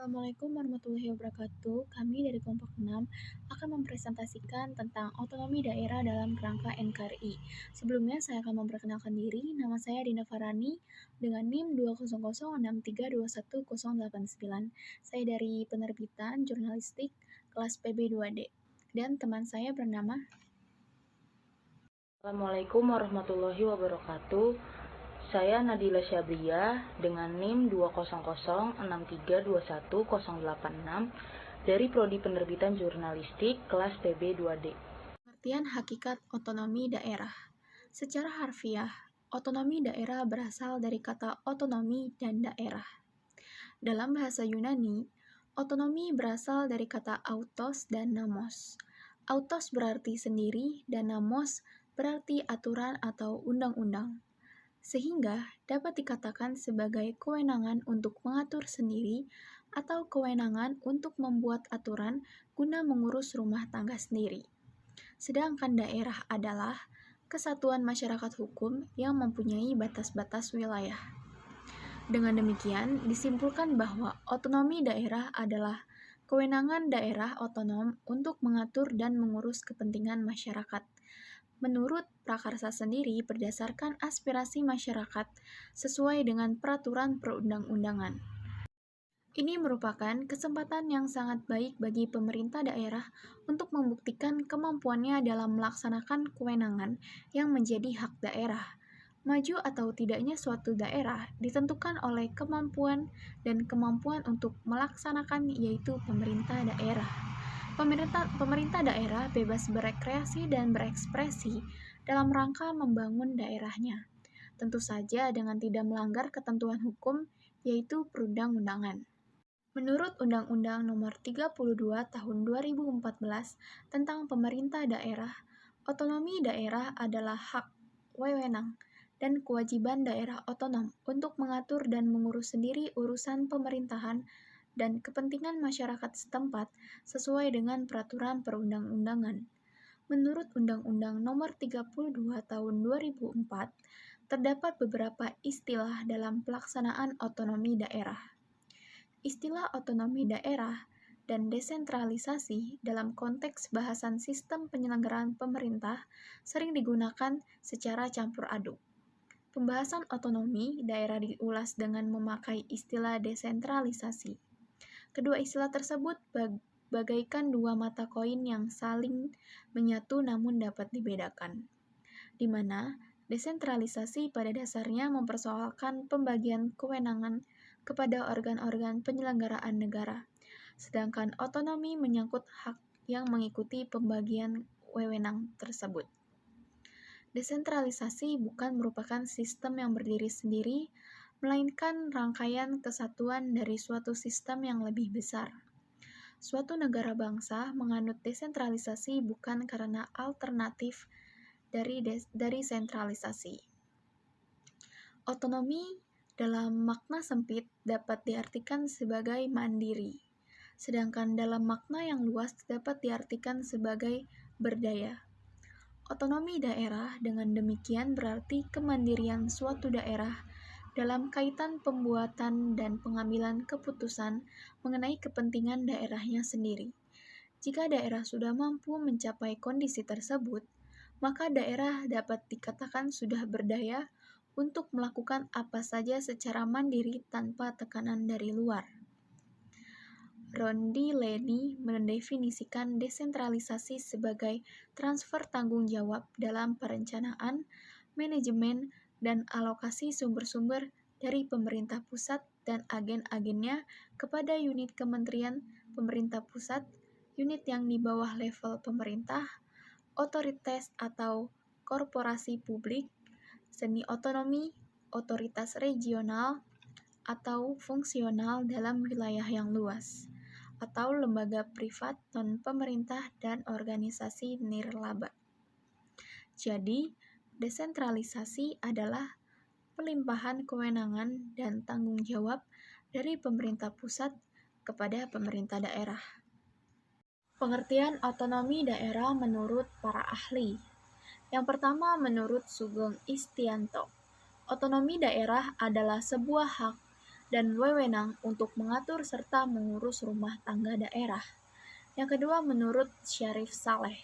Assalamualaikum warahmatullahi wabarakatuh. Kami dari kelompok 6 akan mempresentasikan tentang otonomi daerah dalam kerangka NKRI. Sebelumnya saya akan memperkenalkan diri. Nama saya Dina Farani dengan NIM 20063211089. Saya dari penerbitan jurnalistik kelas PB2D. Dan teman saya bernama Assalamualaikum warahmatullahi wabarakatuh. Saya Nadila Syabria dengan NIM 20063211086 dari Prodi Penerbitan Jurnalistik kelas PB2D. pengertian hakikat otonomi daerah. Secara harfiah, otonomi daerah berasal dari kata otonomi dan daerah. Dalam bahasa Yunani, otonomi berasal dari kata autos dan namos. Autos berarti sendiri dan namos berarti aturan atau undang-undang. Sehingga dapat dikatakan sebagai kewenangan untuk mengatur sendiri atau kewenangan untuk membuat aturan guna mengurus rumah tangga sendiri. Sedangkan daerah adalah kesatuan masyarakat hukum yang mempunyai batas-batas wilayah. Dengan demikian, disimpulkan bahwa otonomi daerah adalah kewenangan daerah otonom untuk mengatur dan mengurus kepentingan masyarakat. Menurut prakarsa sendiri berdasarkan aspirasi masyarakat sesuai dengan peraturan perundang-undangan. Ini merupakan kesempatan yang sangat baik bagi pemerintah daerah untuk membuktikan kemampuannya dalam melaksanakan kewenangan yang menjadi hak daerah. Maju atau tidaknya suatu daerah ditentukan oleh kemampuan dan kemampuan untuk melaksanakan, yaitu pemerintah daerah. Pemerintah daerah bebas berekreasi dan berekspresi dalam rangka membangun daerahnya. Tentu saja dengan tidak melanggar ketentuan hukum, yaitu perundang-undangan. Menurut Undang-Undang Nomor 32 Tahun 2014 tentang Pemerintah Daerah, otonomi daerah adalah hak, wewenang, dan kewajiban daerah otonom untuk mengatur dan mengurus sendiri urusan pemerintahan dan kepentingan masyarakat setempat sesuai dengan peraturan perundang-undangan. Menurut Undang-Undang Nomor 32 Tahun 2004, terdapat beberapa istilah dalam pelaksanaan otonomi daerah. Istilah otonomi daerah dan desentralisasi dalam konteks bahasan sistem penyelenggaraan pemerintah sering digunakan secara campur aduk. Pembahasan otonomi daerah diulas dengan memakai istilah desentralisasi. Kedua istilah tersebut bagaikan dua mata koin yang saling menyatu namun dapat dibedakan, di mana desentralisasi pada dasarnya mempersoalkan pembagian kewenangan kepada organ-organ penyelenggaraan negara, sedangkan otonomi menyangkut hak yang mengikuti pembagian wewenang tersebut. Desentralisasi bukan merupakan sistem yang berdiri sendiri, melainkan rangkaian kesatuan dari suatu sistem yang lebih besar. Suatu negara bangsa menganut desentralisasi bukan karena alternatif dari sentralisasi. Otonomi dalam makna sempit dapat diartikan sebagai mandiri, sedangkan dalam makna yang luas dapat diartikan sebagai berdaya. Otonomi daerah dengan demikian berarti kemandirian suatu daerah dalam kaitan pembuatan dan pengambilan keputusan mengenai kepentingan daerahnya sendiri. Jika daerah sudah mampu mencapai kondisi tersebut, maka daerah dapat dikatakan sudah berdaya untuk melakukan apa saja secara mandiri tanpa tekanan dari luar. Rondileni mendefinisikan desentralisasi sebagai transfer tanggung jawab dalam perencanaan, manajemen, dan alokasi sumber-sumber dari pemerintah pusat dan agen-agennya kepada unit kementerian pemerintah pusat, unit yang di bawah level pemerintah, otoritas atau korporasi publik, semi otonomi, otoritas regional, atau fungsional dalam wilayah yang luas, atau lembaga privat non-pemerintah dan organisasi nirlaba. Jadi, desentralisasi adalah pelimpahan kewenangan dan tanggung jawab dari pemerintah pusat kepada pemerintah daerah. Pengertian otonomi daerah menurut para ahli. Yang pertama, menurut Sugeng Istianto, otonomi daerah adalah sebuah hak dan wewenang untuk mengatur serta mengurus rumah tangga daerah. Yang kedua, menurut Syarif Saleh,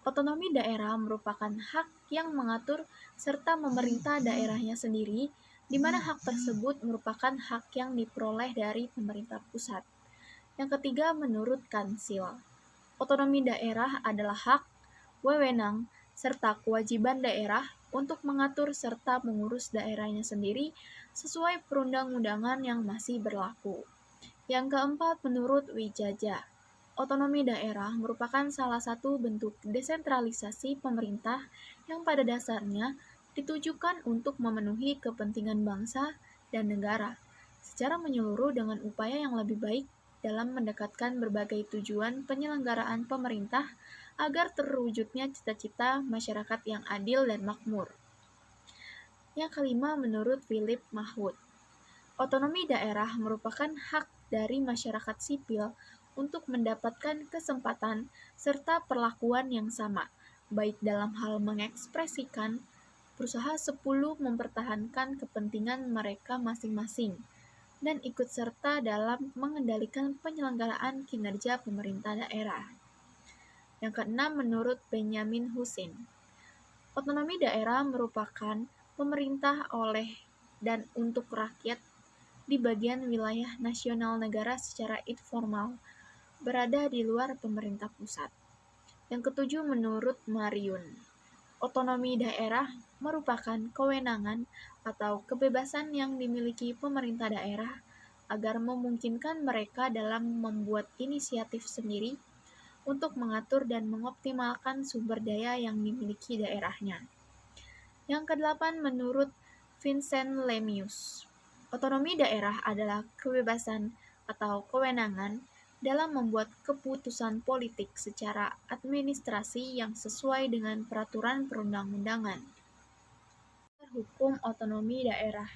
otonomi daerah merupakan hak yang mengatur serta memerintah daerahnya sendiri, di mana hak tersebut merupakan hak yang diperoleh dari pemerintah pusat. Yang ketiga, menurut Kansil, otonomi daerah adalah hak, wewenang, serta kewajiban daerah untuk mengatur serta mengurus daerahnya sendiri sesuai perundang-undangan yang masih berlaku. Yang keempat, menurut Wijaja, otonomi daerah merupakan salah satu bentuk desentralisasi pemerintah yang pada dasarnya ditujukan untuk memenuhi kepentingan bangsa dan negara secara menyeluruh dengan upaya yang lebih baik dalam mendekatkan berbagai tujuan penyelenggaraan pemerintah agar terwujudnya cita-cita masyarakat yang adil dan makmur. Yang kelima, menurut Philip Mahwood, otonomi daerah merupakan hak dari masyarakat sipil untuk mendapatkan kesempatan serta perlakuan yang sama, baik dalam hal mengekspresikan, berusaha 10 mempertahankan kepentingan mereka masing-masing, dan ikut serta dalam mengendalikan penyelenggaraan kinerja pemerintah daerah. Yang keenam, menurut Benyamin Husin, otonomi daerah merupakan pemerintah oleh dan untuk rakyat di bagian wilayah nasional negara secara informal, berada di luar pemerintah pusat. Yang ketujuh, menurut Mariun, otonomi daerah merupakan kewenangan atau kebebasan yang dimiliki pemerintah daerah agar memungkinkan mereka dalam membuat inisiatif sendiri untuk mengatur dan mengoptimalkan sumber daya yang dimiliki daerahnya. Yang kedelapan, menurut Vincent Lemius, otonomi daerah adalah kebebasan atau kewenangan dalam membuat keputusan politik secara administrasi yang sesuai dengan peraturan perundang-undangan. Hukum otonomi daerah.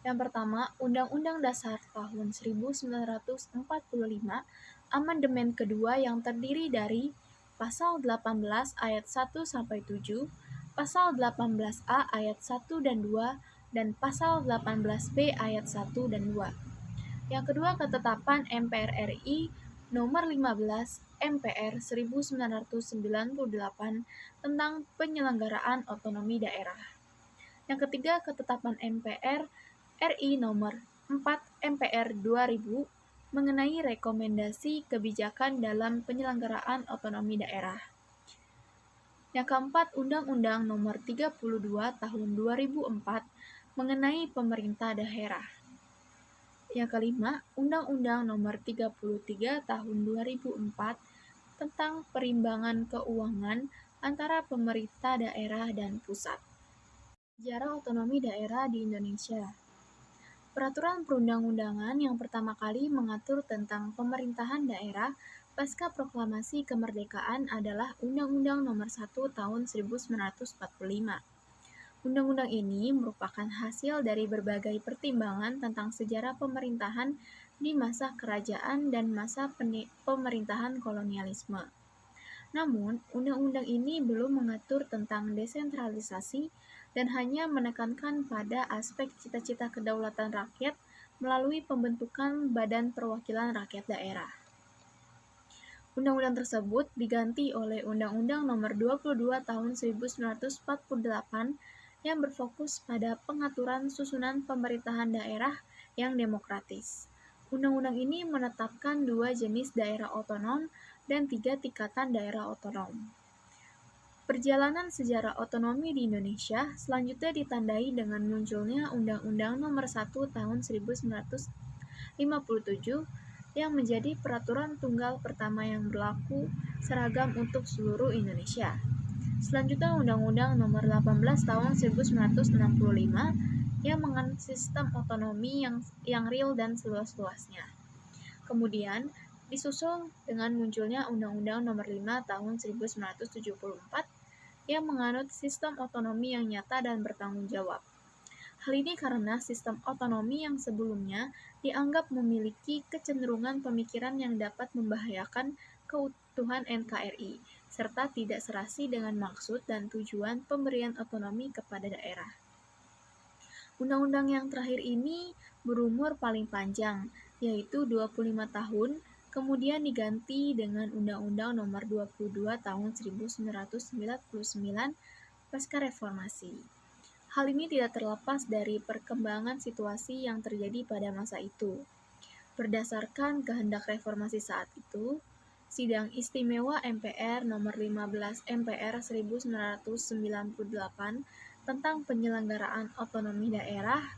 Yang pertama, Undang-Undang Dasar tahun 1945, amandemen kedua yang terdiri dari Pasal 18 ayat 1 sampai 7, Pasal 18A ayat 1 dan 2, dan Pasal 18B ayat 1 dan 2. Yang kedua, ketetapan MPR RI nomor 15 MPR 1998 tentang penyelenggaraan otonomi daerah. Yang ketiga, ketetapan MPR RI nomor 4 MPR 2000 mengenai rekomendasi kebijakan dalam penyelenggaraan otonomi daerah. Yang keempat, Undang-Undang nomor 32 tahun 2004 mengenai pemerintah daerah. Yang kelima, Undang-Undang nomor 33 tahun 2004 tentang perimbangan keuangan antara pemerintah daerah dan pusat. Sejarah otonomi daerah di Indonesia. Peraturan perundang-undangan yang pertama kali mengatur tentang pemerintahan daerah pasca proklamasi kemerdekaan adalah Undang-Undang Nomor 1 Tahun 1945. Undang-undang ini merupakan hasil dari berbagai pertimbangan tentang sejarah pemerintahan di masa kerajaan dan masa pemerintahan kolonialisme. Namun, undang-undang ini belum mengatur tentang desentralisasi dan hanya menekankan pada aspek cita-cita kedaulatan rakyat melalui pembentukan Badan Perwakilan Rakyat Daerah. Undang-undang tersebut diganti oleh Undang-Undang Nomor 22 Tahun 1948 yang berfokus pada pengaturan susunan pemerintahan daerah yang demokratis. Undang-undang ini menetapkan 2 jenis daerah otonom dan 3 tingkatan daerah otonom. Perjalanan sejarah otonomi di Indonesia selanjutnya ditandai dengan munculnya Undang-Undang Nomor 1 Tahun 1957 yang menjadi peraturan tunggal pertama yang berlaku seragam untuk seluruh Indonesia. Selanjutnya Undang-Undang Nomor 18 Tahun 1965 yang menganut sistem otonomi yang real dan seluas-luasnya. Kemudian disusul dengan munculnya Undang-Undang Nomor 5 Tahun 1974 yang menganut sistem otonomi yang nyata dan bertanggung jawab. Hal ini karena sistem otonomi yang sebelumnya dianggap memiliki kecenderungan pemikiran yang dapat membahayakan keutuhan NKRI, serta tidak serasi dengan maksud dan tujuan pemberian otonomi kepada daerah. Undang-undang yang terakhir ini berumur paling panjang, yaitu 25 tahun, kemudian diganti dengan Undang-Undang Nomor 22 Tahun 1999 pasca reformasi. Hal ini tidak terlepas dari perkembangan situasi yang terjadi pada masa itu. Berdasarkan kehendak reformasi saat itu, Sidang Istimewa MPR Nomor 15 MPR 1998 tentang penyelenggaraan otonomi daerah,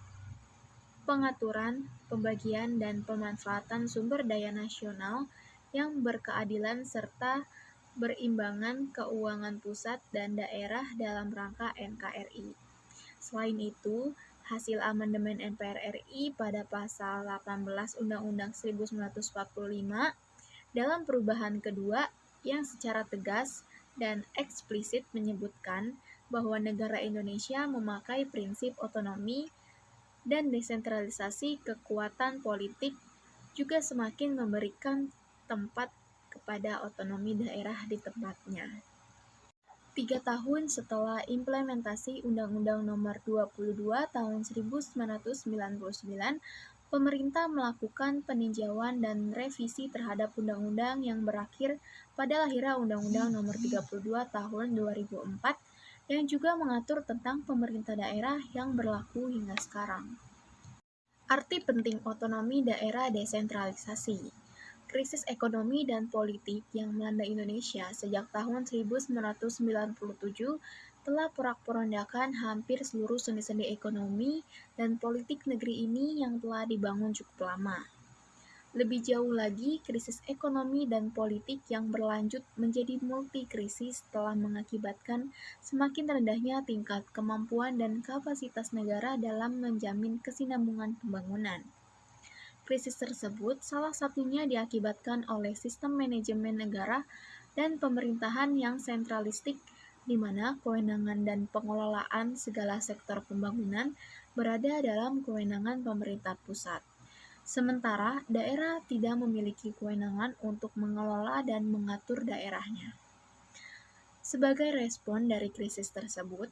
pengaturan, pembagian, dan pemanfaatan sumber daya nasional yang berkeadilan serta berimbangan keuangan pusat dan daerah dalam rangka NKRI. Selain itu, hasil amandemen MPR RI pada pasal 18 Undang-Undang 1945 dalam perubahan kedua yang secara tegas dan eksplisit menyebutkan bahwa negara Indonesia memakai prinsip otonomi dan desentralisasi kekuatan politik juga semakin memberikan tempat kepada otonomi daerah di tempatnya. 3 tahun setelah implementasi Undang-Undang Nomor 22 Tahun 1999, pemerintah melakukan peninjauan dan revisi terhadap undang-undang yang berakhir pada lahirnya Undang-Undang Nomor 32 Tahun 2004 yang juga mengatur tentang pemerintah daerah yang berlaku hingga sekarang. Arti penting otonomi daerah desentralisasi. Krisis ekonomi dan politik yang melanda Indonesia sejak tahun 1997 telah porak-porandakan hampir seluruh sendi-sendi ekonomi dan politik negeri ini yang telah dibangun cukup lama. Lebih jauh lagi, krisis ekonomi dan politik yang berlanjut menjadi multikrisis telah mengakibatkan semakin rendahnya tingkat kemampuan dan kapasitas negara dalam menjamin kesinambungan pembangunan. Krisis tersebut salah satunya diakibatkan oleh sistem manajemen negara dan pemerintahan yang sentralistik, di mana kewenangan dan pengelolaan segala sektor pembangunan berada dalam kewenangan pemerintah pusat. Sementara daerah tidak memiliki kewenangan untuk mengelola dan mengatur daerahnya. Sebagai respon dari krisis tersebut,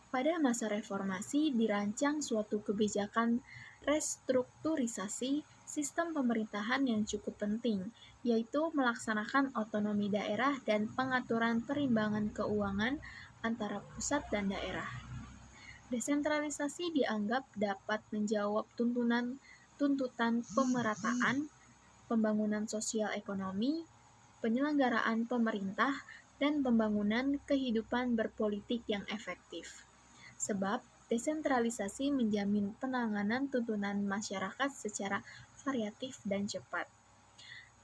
pada masa reformasi dirancang suatu kebijakan restrukturisasi sistem pemerintahan yang cukup penting, yaitu melaksanakan otonomi daerah dan pengaturan perimbangan keuangan antara pusat dan daerah. Desentralisasi dianggap dapat menjawab tuntutan pemerataan, pembangunan sosial ekonomi, penyelenggaraan pemerintah, dan pembangunan kehidupan berpolitik yang efektif. Sebab desentralisasi menjamin penanganan tuntutan masyarakat secara variatif dan cepat.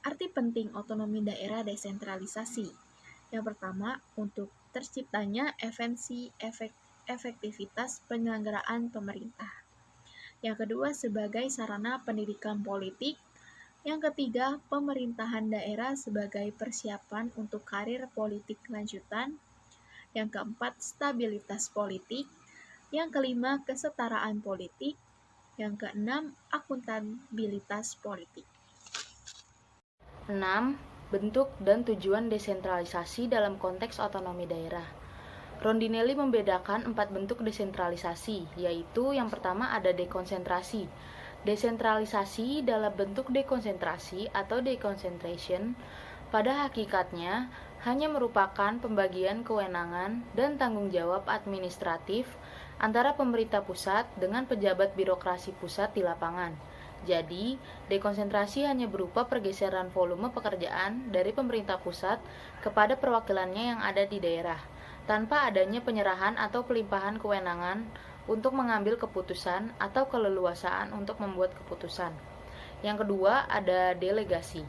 Arti penting otonomi daerah desentralisasi. Yang pertama, untuk terciptanya efektivitas penyelenggaraan pemerintah. Yang kedua, sebagai sarana pendidikan politik. Yang ketiga, pemerintahan daerah sebagai persiapan untuk karir politik lanjutan. Yang keempat, stabilitas politik. Yang kelima, kesetaraan politik. Yang keenam, akuntabilitas politik. 6. Bentuk dan tujuan desentralisasi dalam konteks otonomi daerah. Rondinelli membedakan 4 bentuk desentralisasi, yaitu yang pertama ada dekonsentrasi. Desentralisasi dalam bentuk dekonsentrasi atau deconcentration pada hakikatnya hanya merupakan pembagian kewenangan dan tanggung jawab administratif antara pemerintah pusat dengan pejabat birokrasi pusat di lapangan. Jadi, dekonsentrasi hanya berupa pergeseran volume pekerjaan dari pemerintah pusat kepada perwakilannya yang ada di daerah, tanpa adanya penyerahan atau pelimpahan kewenangan untuk mengambil keputusan atau keleluasaan untuk membuat keputusan. Yang kedua, ada delegasi.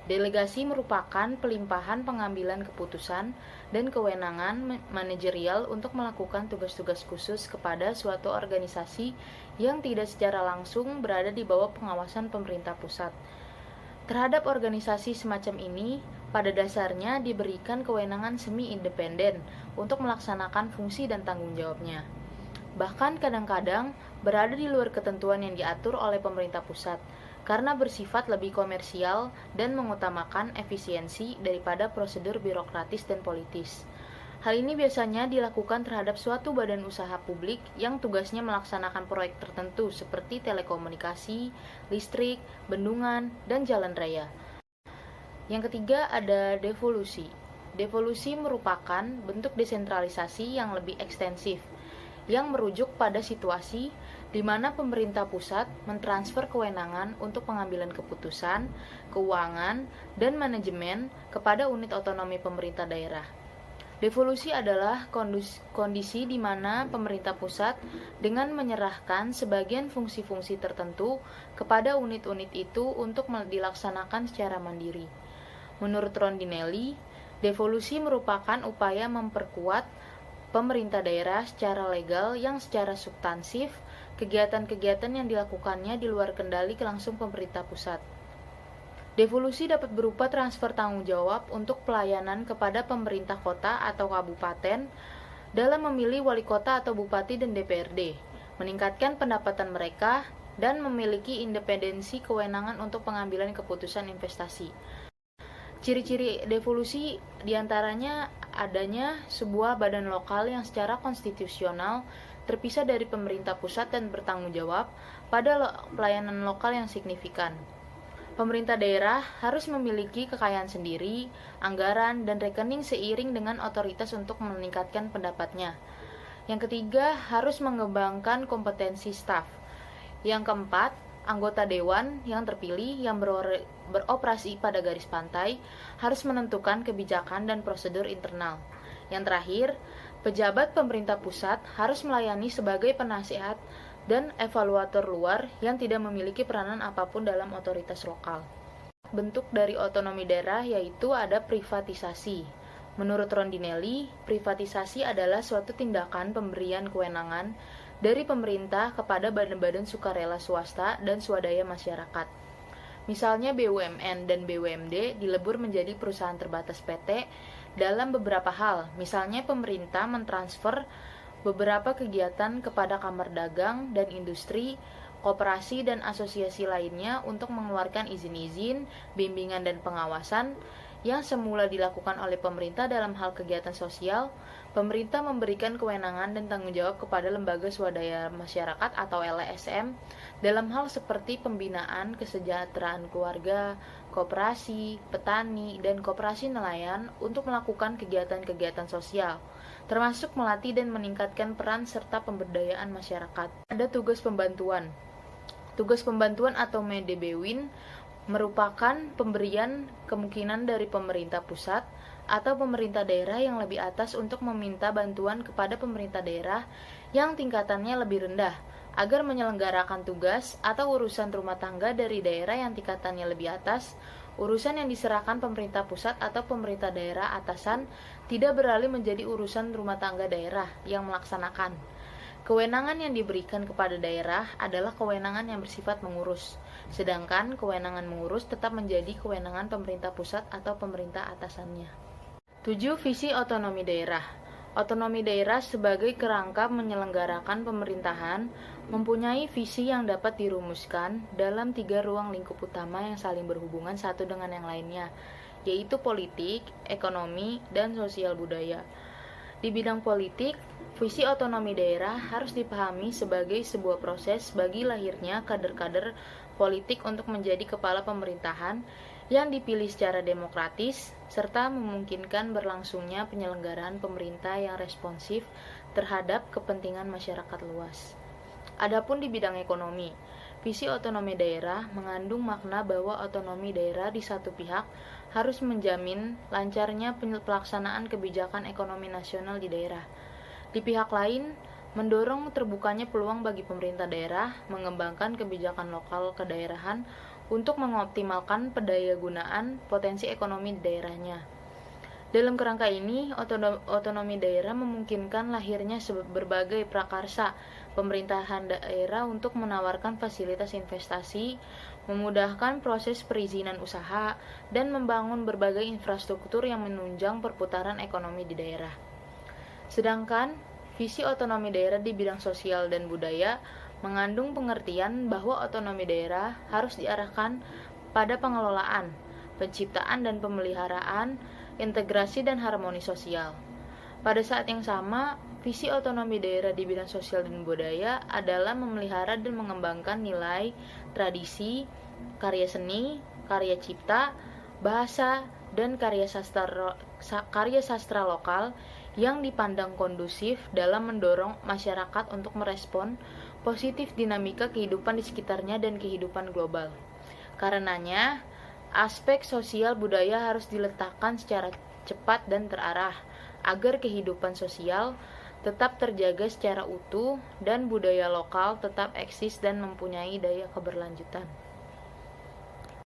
Delegasi merupakan pelimpahan pengambilan keputusan dan kewenangan manajerial untuk melakukan tugas-tugas khusus kepada suatu organisasi yang tidak secara langsung berada di bawah pengawasan pemerintah pusat. Terhadap organisasi semacam ini, pada dasarnya diberikan kewenangan semi-independen untuk melaksanakan fungsi dan tanggung jawabnya. Bahkan kadang-kadang berada di luar ketentuan yang diatur oleh pemerintah pusat, karena bersifat lebih komersial dan mengutamakan efisiensi daripada prosedur birokratis dan politis. Hal ini biasanya dilakukan terhadap suatu badan usaha publik yang tugasnya melaksanakan proyek tertentu seperti telekomunikasi, listrik, bendungan, dan jalan raya. Yang ketiga ada devolusi. Devolusi merupakan bentuk desentralisasi yang lebih ekstensif, yang merujuk pada situasi di mana pemerintah pusat mentransfer kewenangan untuk pengambilan keputusan, keuangan, dan manajemen kepada unit otonomi pemerintah daerah. Devolusi adalah kondisi di mana pemerintah pusat dengan menyerahkan sebagian fungsi-fungsi tertentu kepada unit-unit itu untuk dilaksanakan secara mandiri. Menurut Rondinelli, devolusi merupakan upaya memperkuat pemerintah daerah secara legal yang secara substansif kegiatan-kegiatan yang dilakukannya di luar kendali langsung pemerintah pusat. Devolusi dapat berupa transfer tanggung jawab untuk pelayanan kepada pemerintah kota atau kabupaten dalam memilih wali kota atau bupati dan DPRD, meningkatkan pendapatan mereka, dan memiliki independensi kewenangan untuk pengambilan keputusan investasi. Ciri-ciri devolusi diantaranya adanya sebuah badan lokal yang secara konstitusional terpisah dari pemerintah pusat dan bertanggung jawab pada pelayanan lokal yang signifikan. Pemerintah daerah harus memiliki kekayaan sendiri, anggaran, dan rekening seiring dengan otoritas untuk meningkatkan pendapatnya. Yang ketiga, harus mengembangkan kompetensi staf. Yang keempat, anggota dewan yang terpilih yang beroperasi pada garis pantai harus menentukan kebijakan dan prosedur internal. Yang terakhir, pejabat pemerintah pusat harus melayani sebagai penasihat dan evaluator luar yang tidak memiliki peranan apapun dalam otoritas lokal. Bentuk dari otonomi daerah yaitu ada privatisasi. Menurut Rondinelli, privatisasi adalah suatu tindakan pemberian kewenangan dari pemerintah kepada badan-badan sukarela swasta dan swadaya masyarakat. Misalnya BUMN dan BUMD dilebur menjadi perusahaan terbatas PT dalam beberapa hal. Misalnya pemerintah mentransfer beberapa kegiatan kepada kamar dagang dan industri, koperasi dan asosiasi lainnya untuk mengeluarkan izin-izin, bimbingan dan pengawasan yang semula dilakukan oleh pemerintah dalam hal kegiatan sosial. Pemerintah memberikan kewenangan dan tanggung jawab kepada lembaga swadaya masyarakat atau LSM dalam hal seperti pembinaan kesejahteraan keluarga, koperasi, petani, dan koperasi nelayan untuk melakukan kegiatan-kegiatan sosial, termasuk melatih dan meningkatkan peran serta pemberdayaan masyarakat. Ada tugas pembantuan. Tugas pembantuan atau medebewin merupakan pemberian kemungkinan dari pemerintah pusat atau pemerintah daerah yang lebih atas untuk meminta bantuan kepada pemerintah daerah yang tingkatannya lebih rendah agar menyelenggarakan tugas atau urusan rumah tangga dari daerah yang tingkatannya lebih atas. Urusan yang diserahkan pemerintah pusat atau pemerintah daerah atasan tidak beralih menjadi urusan rumah tangga daerah yang melaksanakan. Kewenangan yang diberikan kepada daerah adalah kewenangan yang bersifat mengurus, sedangkan kewenangan mengurus tetap menjadi kewenangan pemerintah pusat atau pemerintah atasannya. 7. Visi otonomi daerah. Otonomi daerah sebagai kerangka menyelenggarakan pemerintahan mempunyai visi yang dapat dirumuskan dalam 3 ruang lingkup utama yang saling berhubungan satu dengan yang lainnya, yaitu politik, ekonomi, dan sosial budaya. Di bidang politik, visi otonomi daerah harus dipahami sebagai sebuah proses bagi lahirnya kader-kader politik untuk menjadi kepala pemerintahan yang dipilih secara demokratis, serta memungkinkan berlangsungnya penyelenggaraan pemerintah yang responsif terhadap kepentingan masyarakat luas. Adapun di bidang ekonomi, visi otonomi daerah mengandung makna bahwa otonomi daerah di satu pihak harus menjamin lancarnya pelaksanaan kebijakan ekonomi nasional di daerah. Di pihak lain, mendorong terbukanya peluang bagi pemerintah daerah mengembangkan kebijakan lokal kedaerahan untuk mengoptimalkan pendayagunaan potensi ekonomi di daerahnya. Dalam kerangka ini, otonomi daerah memungkinkan lahirnya berbagai prakarsa pemerintahan daerah untuk menawarkan fasilitas investasi, memudahkan proses perizinan usaha, dan membangun berbagai infrastruktur yang menunjang perputaran ekonomi di daerah. Sedangkan, visi otonomi daerah di bidang sosial dan budaya mengandung pengertian bahwa otonomi daerah harus diarahkan pada pengelolaan, penciptaan dan pemeliharaan, integrasi dan harmoni sosial. Pada saat yang sama, visi otonomi daerah di bidang sosial dan budaya adalah memelihara dan mengembangkan nilai, tradisi, karya seni, karya cipta, bahasa, dan karya sastra lokal yang dipandang kondusif dalam mendorong masyarakat untuk merespon positif dinamika kehidupan di sekitarnya dan kehidupan global. Karenanya, aspek sosial budaya harus diletakkan secara cepat dan terarah, agar kehidupan sosial tetap terjaga secara utuh dan budaya lokal tetap eksis dan mempunyai daya keberlanjutan.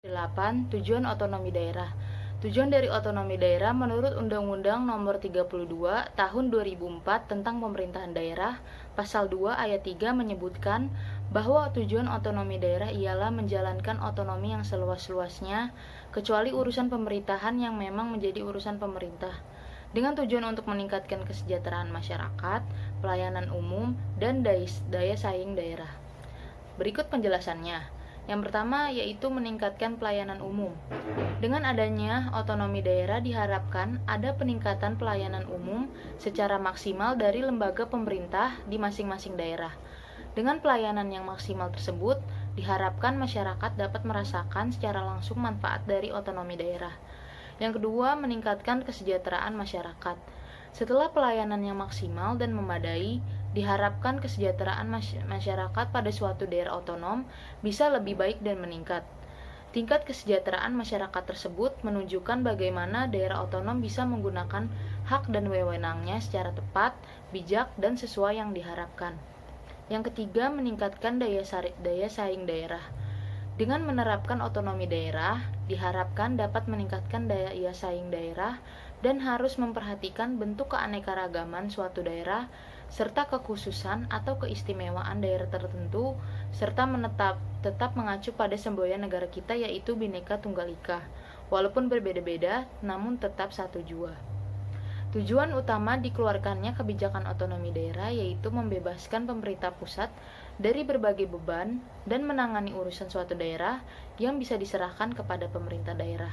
8. Tujuan otonomi daerah. Tujuan dari otonomi daerah menurut Undang-Undang Nomor 32 Tahun 2004 tentang Pemerintahan Daerah, Pasal 2 Ayat 3 menyebutkan bahwa tujuan otonomi daerah ialah menjalankan otonomi yang seluas-luasnya, kecuali urusan pemerintahan yang memang menjadi urusan pemerintah, dengan tujuan untuk meningkatkan kesejahteraan masyarakat, pelayanan umum, dan daya saing daerah. Berikut penjelasannya. Yang pertama yaitu meningkatkan pelayanan umum. Dengan adanya otonomi daerah diharapkan ada peningkatan pelayanan umum secara maksimal dari lembaga pemerintah di masing-masing daerah. Dengan pelayanan yang maksimal tersebut, diharapkan masyarakat dapat merasakan secara langsung manfaat dari otonomi daerah. Yang kedua, meningkatkan kesejahteraan masyarakat. Setelah pelayanan yang maksimal dan memadai, diharapkan kesejahteraan masyarakat pada suatu daerah otonom bisa lebih baik dan meningkat. Tingkat kesejahteraan masyarakat tersebut menunjukkan bagaimana daerah otonom bisa menggunakan hak dan wewenangnya secara tepat, bijak, dan sesuai yang diharapkan. Yang ketiga, meningkatkan daya saing daerah. Dengan menerapkan otonomi daerah, diharapkan dapat meningkatkan daya saing daerah dan harus memperhatikan bentuk keanekaragaman suatu daerah serta kekhususan atau keistimewaan daerah tertentu, serta tetap mengacu pada semboyan negara kita yaitu Bhinneka Tunggal Ika, walaupun berbeda-beda namun tetap satu jua. Tujuan utama dikeluarkannya kebijakan otonomi daerah yaitu membebaskan pemerintah pusat dari berbagai beban dan menangani urusan suatu daerah yang bisa diserahkan kepada pemerintah daerah.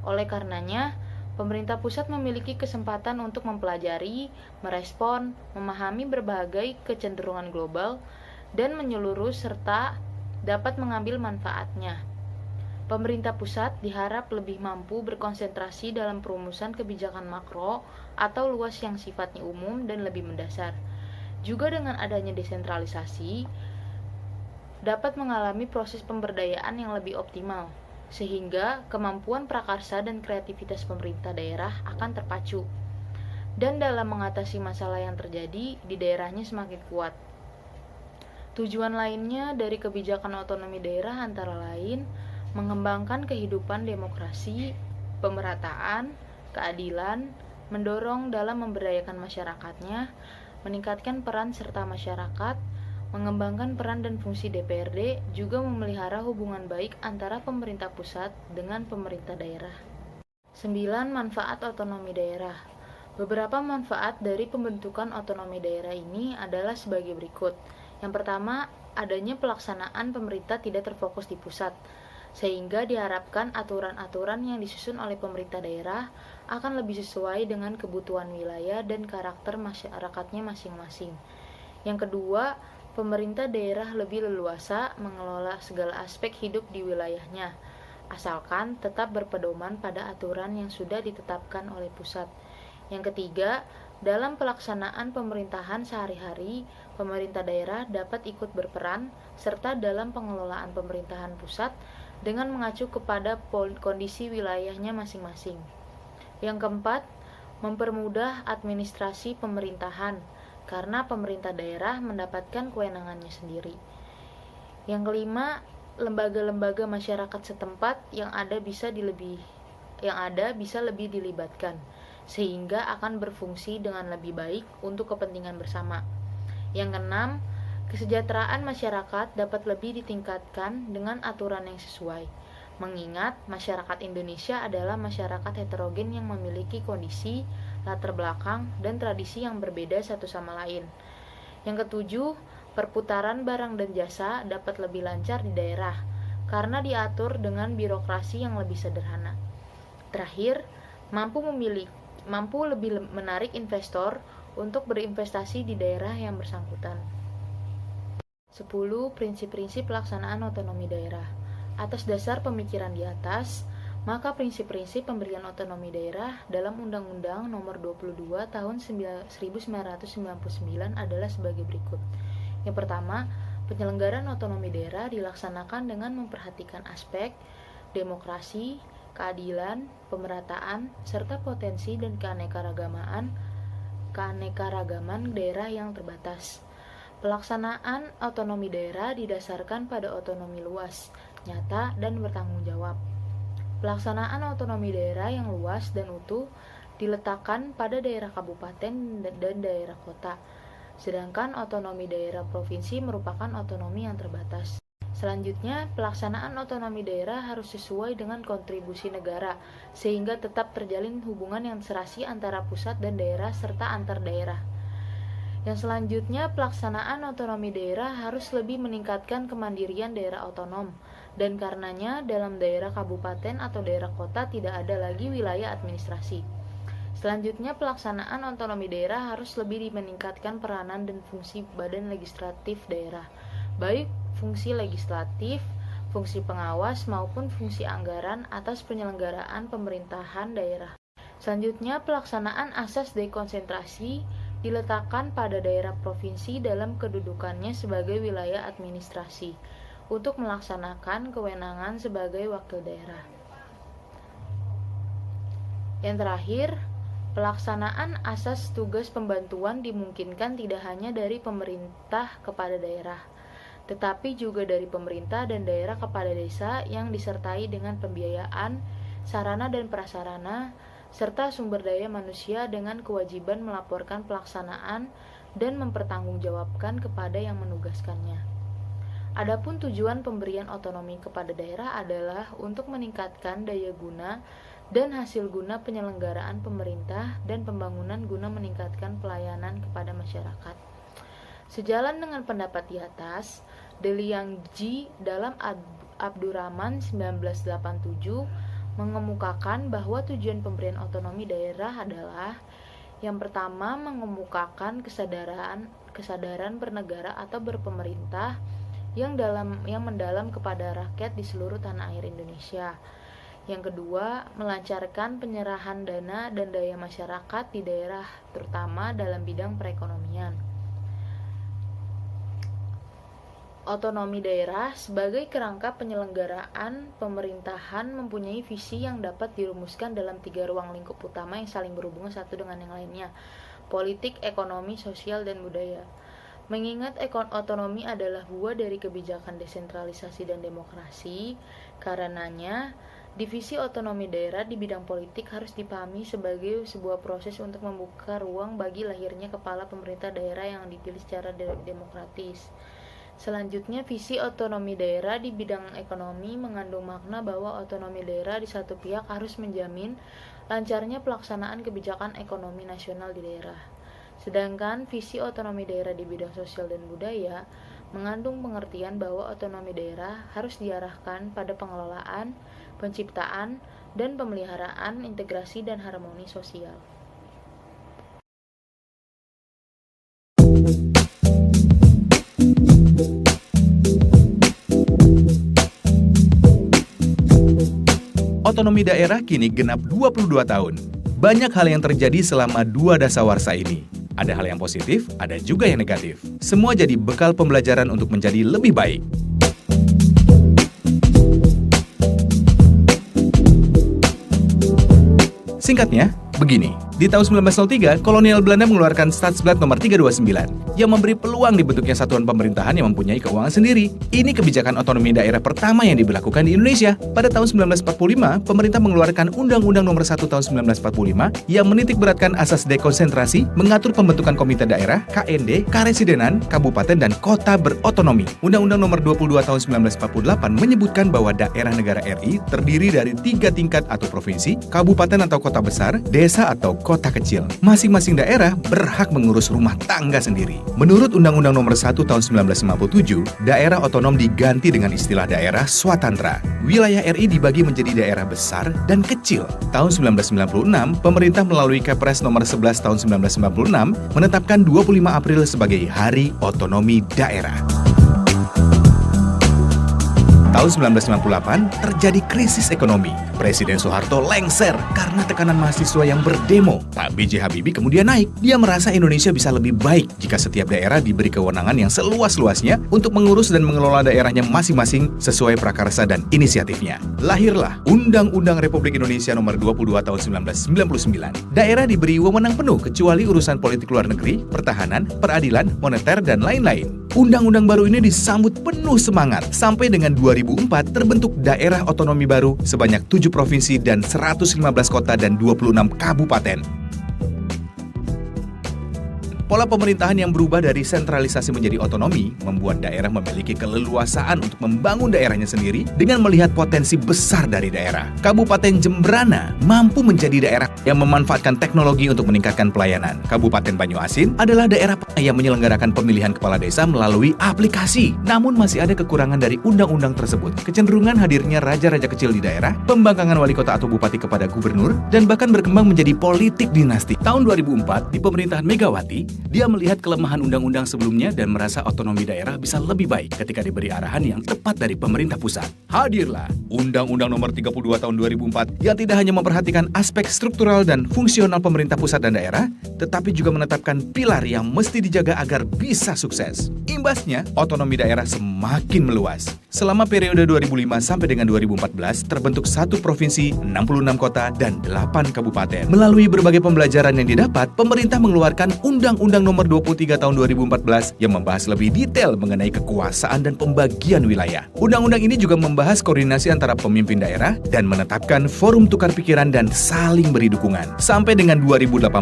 Oleh karenanya, pemerintah pusat memiliki kesempatan untuk mempelajari, merespon, memahami berbagai kecenderungan global, dan menyeluruh serta dapat mengambil manfaatnya. Pemerintah pusat diharap lebih mampu berkonsentrasi dalam perumusan kebijakan makro atau luas yang sifatnya umum dan lebih mendasar. Juga dengan adanya desentralisasi, dapat mengalami proses pemberdayaan yang lebih optimal, sehingga kemampuan prakarsa dan kreativitas pemerintah daerah akan terpacu, dan dalam mengatasi masalah yang terjadi di daerahnya semakin kuat. Tujuan lainnya dari kebijakan otonomi daerah antara lain mengembangkan kehidupan demokrasi, pemerataan, keadilan, mendorong dalam memberdayakan masyarakatnya, meningkatkan peran serta masyarakat, mengembangkan peran dan fungsi DPRD, juga memelihara hubungan baik antara pemerintah pusat dengan pemerintah daerah. 9. Manfaat otonomi daerah. Beberapa manfaat dari pembentukan otonomi daerah ini adalah sebagai berikut. Yang pertama, adanya pelaksanaan pemerintah tidak terfokus di pusat, sehingga diharapkan aturan-aturan yang disusun oleh pemerintah daerah akan lebih sesuai dengan kebutuhan wilayah dan karakter masyarakatnya masing-masing. Yang kedua, pemerintah daerah lebih leluasa mengelola segala aspek hidup di wilayahnya, asalkan tetap berpedoman pada aturan yang sudah ditetapkan oleh pusat. Yang ketiga, dalam pelaksanaan pemerintahan sehari-hari, pemerintah daerah dapat ikut berperan serta dalam pengelolaan pemerintahan pusat dengan mengacu kepada kondisi wilayahnya masing-masing. Yang keempat, mempermudah administrasi pemerintahan karena pemerintah daerah mendapatkan kewenangannya sendiri. Yang kelima, lembaga-lembaga masyarakat setempat yang ada bisa lebih dilibatkan, sehingga akan berfungsi dengan lebih baik untuk kepentingan bersama. Yang keenam, kesejahteraan masyarakat dapat lebih ditingkatkan dengan aturan yang sesuai, mengingat masyarakat Indonesia adalah masyarakat heterogen yang memiliki kondisi, latar belakang, dan tradisi yang berbeda satu sama lain. Yang ketujuh, perputaran barang dan jasa dapat lebih lancar di daerah, karena diatur dengan birokrasi yang lebih sederhana. Terakhir, mampu mampu lebih menarik investor untuk berinvestasi di daerah yang bersangkutan. 10. Prinsip-prinsip pelaksanaan otonomi daerah. Atas dasar pemikiran di atas, maka prinsip-prinsip pemberian otonomi daerah dalam Undang-Undang Nomor 22 Tahun 1999 adalah sebagai berikut. Yang pertama, penyelenggaraan otonomi daerah dilaksanakan dengan memperhatikan aspek demokrasi, keadilan, pemerataan, serta potensi dan keanekaragaman daerah yang terbatas. Pelaksanaan otonomi daerah didasarkan pada otonomi luas, nyata, dan bertanggung jawab. Pelaksanaan otonomi daerah yang luas dan utuh diletakkan pada daerah kabupaten dan daerah kota, sedangkan otonomi daerah provinsi merupakan otonomi yang terbatas. Selanjutnya, pelaksanaan otonomi daerah harus sesuai dengan kontribusi negara, sehingga tetap terjalin hubungan yang serasi antara pusat dan daerah serta antar daerah. Yang selanjutnya, pelaksanaan otonomi daerah harus lebih meningkatkan kemandirian daerah otonom, dan karenanya dalam daerah kabupaten atau daerah kota tidak ada lagi wilayah administrasi. Selanjutnya, pelaksanaan otonomi daerah harus lebih meningkatkan peranan dan fungsi badan legislatif daerah, baik fungsi legislatif, fungsi pengawas, maupun fungsi anggaran atas penyelenggaraan pemerintahan daerah. Selanjutnya, pelaksanaan asas dekonsentrasi diletakkan pada daerah provinsi dalam kedudukannya sebagai wilayah administrasi untuk melaksanakan kewenangan sebagai wakil daerah. Yang terakhir, pelaksanaan asas tugas pembantuan dimungkinkan tidak hanya dari pemerintah kepada daerah, tetapi juga dari pemerintah dan daerah kepada desa yang disertai dengan pembiayaan, sarana dan prasarana, serta sumber daya manusia dengan kewajiban melaporkan pelaksanaan dan mempertanggungjawabkan kepada yang menugaskannya. Adapun tujuan pemberian otonomi kepada daerah adalah untuk meningkatkan daya guna dan hasil guna penyelenggaraan pemerintah dan pembangunan guna meningkatkan pelayanan kepada masyarakat. Sejalan dengan pendapat di atas, Deli Yang Ji dalam Abdurrahman 1987 mengemukakan bahwa tujuan pemberian otonomi daerah adalah yang pertama, mengemukakan kesadaran bernegara atau berpemerintah yang mendalam kepada rakyat di seluruh tanah air Indonesia. Yang kedua, melancarkan penyerahan dana dan daya masyarakat di daerah, terutama dalam bidang perekonomian. Otonomi daerah sebagai kerangka penyelenggaraan pemerintahan mempunyai visi yang dapat dirumuskan dalam 3 ruang lingkup utama yang saling berhubungan satu dengan yang lainnya: politik, ekonomi, sosial, dan budaya. Mengingat otonomi adalah buah dari kebijakan desentralisasi dan demokrasi, karenanya divisi otonomi daerah di bidang politik harus dipahami sebagai sebuah proses untuk membuka ruang bagi lahirnya kepala pemerintah daerah yang dipilih secara demokratis. Selanjutnya, visi otonomi daerah di bidang ekonomi mengandung makna bahwa otonomi daerah di satu pihak harus menjamin lancarnya pelaksanaan kebijakan ekonomi nasional di daerah. Sedangkan visi otonomi daerah di bidang sosial dan budaya mengandung pengertian bahwa otonomi daerah harus diarahkan pada pengelolaan, penciptaan, dan pemeliharaan integrasi dan harmoni sosial. Otonomi daerah kini genap 22 tahun. Banyak hal yang terjadi selama 2 dasawarsa ini. Ada hal yang positif, ada juga yang negatif. Semua jadi bekal pembelajaran untuk menjadi lebih baik. Singkatnya, begini. Di tahun 1903, kolonial Belanda mengeluarkan Stadsblad nomor 329 yang memberi peluang dibentuknya satuan pemerintahan yang mempunyai keuangan sendiri. Ini kebijakan otonomi daerah pertama yang diberlakukan di Indonesia. Pada tahun 1945, pemerintah mengeluarkan Undang-Undang nomor 1 tahun 1945 yang menitikberatkan asas dekonsentrasi, mengatur pembentukan komite daerah, KND, karesidenan, kabupaten, dan kota berotonomi. Undang-Undang nomor 22 tahun 1948 menyebutkan bahwa daerah negara RI terdiri dari 3 tingkat atau provinsi, kabupaten atau kota besar, desa atau kota kecil. Masing-masing daerah berhak mengurus rumah tangga sendiri. Menurut Undang-Undang Nomor 1 Tahun 1957, daerah otonom diganti dengan istilah daerah swatantra. Wilayah RI dibagi menjadi daerah besar dan kecil. Tahun 1996, pemerintah melalui Kepres Nomor 11 Tahun 1996 menetapkan 25 April sebagai Hari Otonomi Daerah. Tahun 1998, terjadi krisis ekonomi. Presiden Soeharto lengser karena tekanan mahasiswa yang berdemo. Pak B.J. Habibie kemudian naik. Dia merasa Indonesia bisa lebih baik jika setiap daerah diberi kewenangan yang seluas-luasnya untuk mengurus dan mengelola daerahnya masing-masing sesuai prakarsa dan inisiatifnya. Lahirlah Undang-Undang Republik Indonesia Nomor 22 Tahun 1999. Daerah diberi wewenang penuh kecuali urusan politik luar negeri, pertahanan, peradilan, moneter, dan lain-lain. Undang-undang baru ini disambut penuh semangat. Sampai dengan 2004 terbentuk daerah otonomi baru sebanyak 7 provinsi dan 115 kota dan 26 kabupaten. Pola pemerintahan yang berubah dari sentralisasi menjadi otonomi membuat daerah memiliki keleluasaan untuk membangun daerahnya sendiri dengan melihat potensi besar dari daerah. Kabupaten Jembrana mampu menjadi daerah yang memanfaatkan teknologi untuk meningkatkan pelayanan. Kabupaten Banyuasin adalah daerah yang menyelenggarakan pemilihan kepala desa melalui aplikasi. Namun masih ada kekurangan dari undang-undang tersebut. Kecenderungan hadirnya raja-raja kecil di daerah, pembangkangan wali kota atau bupati kepada gubernur, dan bahkan berkembang menjadi politik dinasti. Tahun 2004, di pemerintahan Megawati, dia melihat kelemahan undang-undang sebelumnya dan merasa otonomi daerah bisa lebih baik ketika diberi arahan yang tepat dari pemerintah pusat. Hadirlah Undang-Undang Nomor 32 Tahun 2004 yang tidak hanya memperhatikan aspek struktural dan fungsional pemerintah pusat dan daerah, tetapi juga menetapkan pilar yang mesti dijaga agar bisa sukses. Imbasnya, otonomi daerah semakin meluas. Selama periode 2005 sampai dengan 2014, terbentuk 1 provinsi, 66 kota, dan 8 kabupaten. Melalui berbagai pembelajaran yang didapat, pemerintah mengeluarkan Undang-Undang Nomor 23 Tahun 2014 yang membahas lebih detail mengenai kekuasaan dan pembagian wilayah. Undang-undang ini juga membahas koordinasi antara pemimpin daerah dan menetapkan forum tukar pikiran dan saling beri dukungan. Sampai dengan 2018,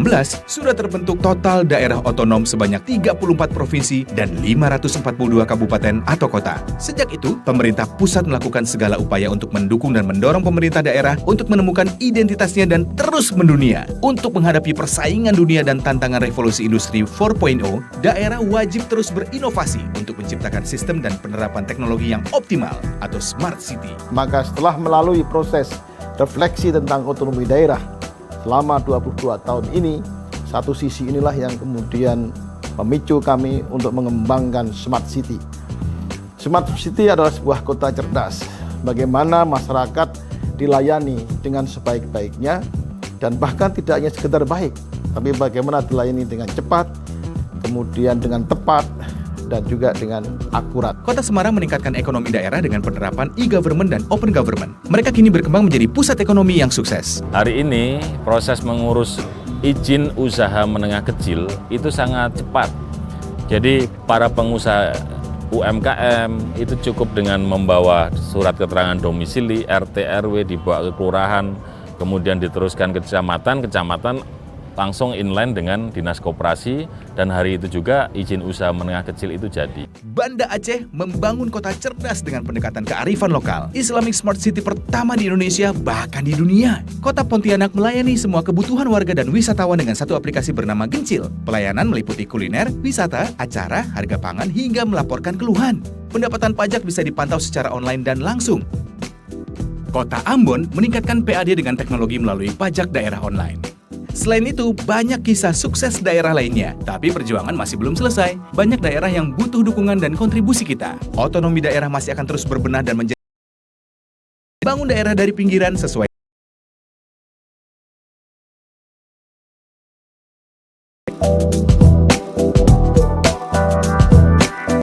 sudah terbentuk total daerah otonom sebanyak 34 provinsi dan 542 kabupaten atau kota. Sejak itu, pemerintah pusat melakukan segala upaya untuk mendukung dan mendorong pemerintah daerah untuk menemukan identitasnya dan terus mendunia. Untuk menghadapi persaingan dunia dan tantangan revolusi industri 4.0, daerah wajib terus berinovasi untuk menciptakan sistem dan penerapan teknologi yang optimal atau smart city. Maka setelah melalui proses refleksi tentang otonomi daerah selama 22 tahun ini, satu sisi inilah yang kemudian memicu kami untuk mengembangkan smart city. Smart City adalah sebuah kota cerdas. Bagaimana masyarakat dilayani dengan sebaik-baiknya dan bahkan tidak hanya sekedar baik, tapi bagaimana dilayani dengan cepat, kemudian dengan tepat, dan juga dengan akurat. Kota Semarang meningkatkan ekonomi daerah dengan penerapan e-government dan open government. Mereka kini berkembang menjadi pusat ekonomi yang sukses. Hari ini proses mengurus izin usaha menengah kecil itu sangat cepat. Jadi para pengusaha UMKM itu cukup dengan membawa surat keterangan domisili, RT, RW, dibawa ke kelurahan, kemudian diteruskan ke kecamatan langsung inline dengan Dinas Koperasi, dan hari itu juga izin usaha menengah kecil itu jadi. Banda Aceh membangun kota cerdas dengan pendekatan kearifan lokal. Islamic Smart City pertama di Indonesia, bahkan di dunia. Kota Pontianak melayani semua kebutuhan warga dan wisatawan dengan satu aplikasi bernama Gencil. Pelayanan meliputi kuliner, wisata, acara, harga pangan, hingga melaporkan keluhan. Pendapatan pajak bisa dipantau secara online dan langsung. Kota Ambon meningkatkan PAD dengan teknologi melalui pajak daerah online. Selain itu, banyak kisah sukses daerah lainnya, tapi perjuangan masih belum selesai. Banyak daerah yang butuh dukungan dan kontribusi kita. Otonomi daerah masih akan terus berbenah dan menjadi bangun daerah dari pinggiran sesuai